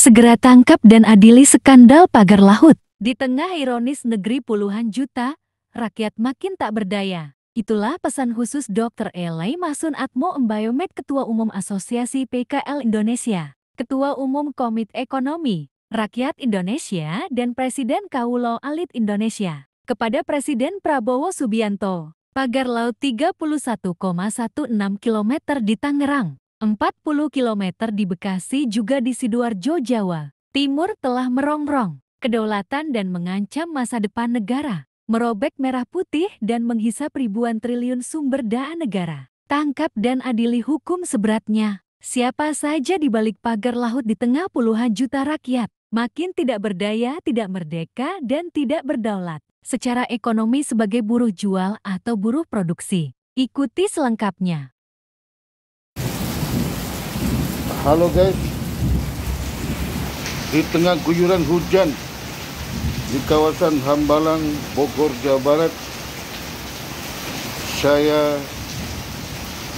Segera tangkap dan adili skandal pagar laut. Di tengah ironis negeri puluhan juta, rakyat makin tak berdaya. Itulah pesan khusus Dr. Elai Mahsun Atmo Embiomed, Ketua Umum Asosiasi PKL Indonesia, Ketua Umum Komite Ekonomi Rakyat Indonesia dan Presiden Kaulo Alit Indonesia, kepada Presiden Prabowo Subianto. Pagar laut 31,16 km di Tangerang, 40 km di Bekasi, juga di Sidoarjo, Jawa Timur telah merongrong kedaulatan dan mengancam masa depan negara, merobek merah putih dan menghisap ribuan triliun sumber daya negara. Tangkap dan adili hukum seberatnya. Siapa saja di balik pagar laut di tengah puluhan juta rakyat makin tidak berdaya, tidak merdeka, dan tidak berdaulat secara ekonomi sebagai buruh jual atau buruh produksi. Ikuti selengkapnya. Halo guys, di tengah guyuran hujan di kawasan Hambalang, Bogor, Jawa Barat, saya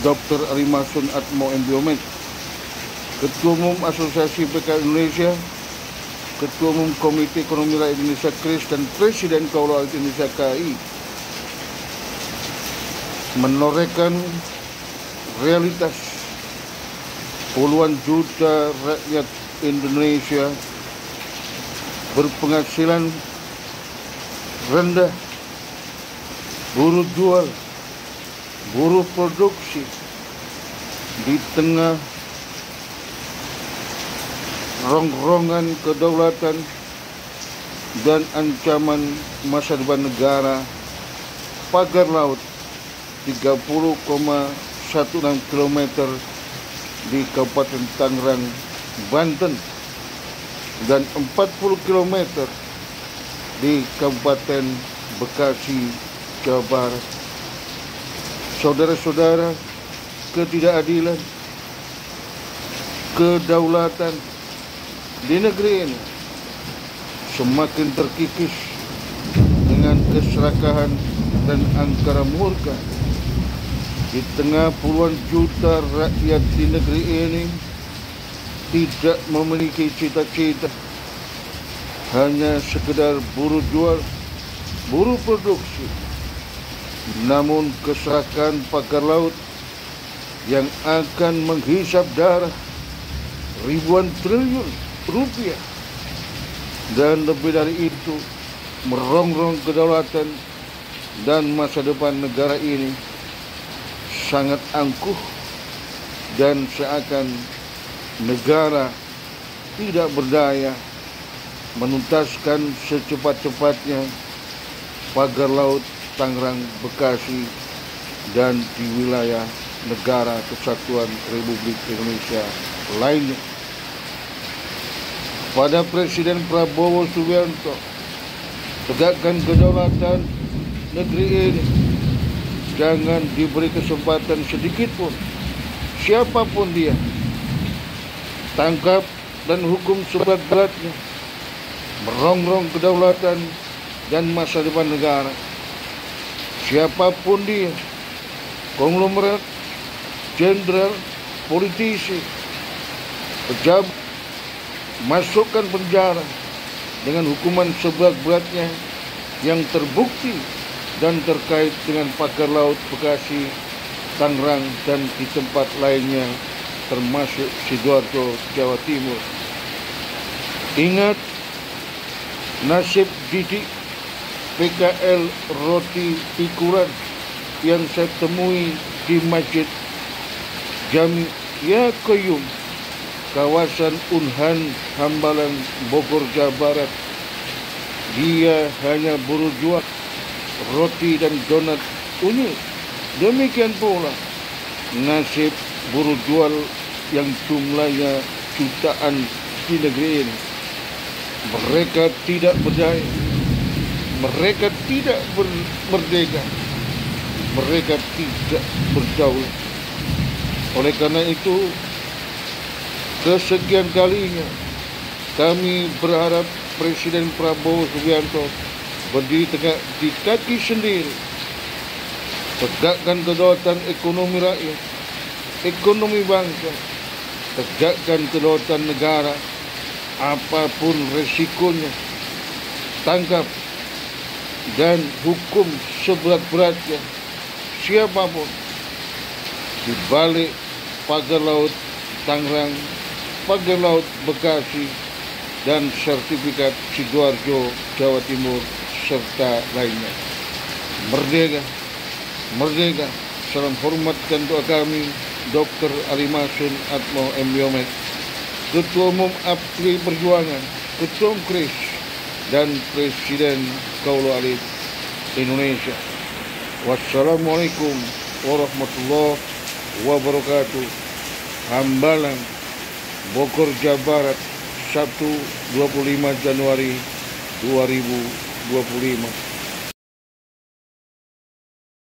Dr. Elai Mahsun Atmo Embiomed, Ketua Umum Asosiasi PKL Indonesia, Ketua Umum Komite Ekonomi Rakyat Indonesia KRIS, dan Presiden Kaulo Alit Indonesia KAI, menorehkan realitas puluhan juta rakyat Indonesia berpenghasilan rendah, buruh jual, buruh produksi, di tengah rongrongan kedaulatan dan ancaman masa depan negara. Pagar laut 30,16 km di Kabupaten Tangerang, Banten, dan 40 km di Kabupaten Bekasi, Jawa Barat. Saudara-saudara, ketidakadilan, kedaulatan di negeri ini semakin terkikis dengan keserakahan dan angkara murka. Di tengah puluhan juta rakyat di negeri ini tidak memiliki cita-cita, hanya sekedar buruh jual, buruh produksi. Namun keserakahan pagar laut yang akan menghisap darah ribuan triliun rupiah, dan lebih dari itu merongrong kedaulatan dan masa depan negara ini, sangat angkuh dan seakan negara tidak berdaya menuntaskan secepat-cepatnya pagar laut Tangerang, Bekasi, dan di wilayah negara kesatuan Republik Indonesia lainnya. Pada Presiden Prabowo Subianto, tegakkan kedaulatan negeri ini. Jangan diberi kesempatan sedikit pun, siapapun dia. Tangkap dan hukum seberat-beratnya, merongrong kedaulatan dan masa depan negara. Siapapun dia, konglomerat, jenderal, politisi, pejabat, masukkan penjara dengan hukuman seberat-beratnya yang terbukti dan terkait dengan pagar laut Bekasi, Tangerang, dan di tempat lainnya termasuk Sidoarjo, Jawa Timur. Ingat nasib didik PKL Roti Pikuran yang saya temui di Masjid Jami Qayyum, kawasan Unhan, Hambalang, Bogor, Jawa Barat. Dia hanya buruh jual roti dan donat unyil. Demikian pula nasib buruh jual yang jumlahnya jutaan di negeri ini. Mereka tidak berdaya, mereka tidak merdeka, mereka tidak berdaulat. Oleh karena itu, kesekian kalinya kami berharap Presiden Prabowo Subianto berdiri tegak di kaki sendiri, tegakkan kedaulatan ekonomi rakyat, ekonomi bangsa, tegakkan kedaulatan negara apapun resikonya, tangkap dan hukum seberat-beratnya siapapun di balik pagar laut Tangerang, pagar laut Bekasi, dan sertifikat Sidoarjo, Jawa Timur, serta lainnya. Merdeka, merdeka. Salam hormat dan doa kami, Dr. Ali Masun Atmo M.Yomed, Ketua Umum APRI Perjuangan, Ketua Umum KRIS, dan Presiden Kaulu Alit Indonesia. Wassalamualaikum warahmatullahi wabarakatuh. Hambalang, Bogor, Jawa Barat, Sabtu 25 Januari 2025.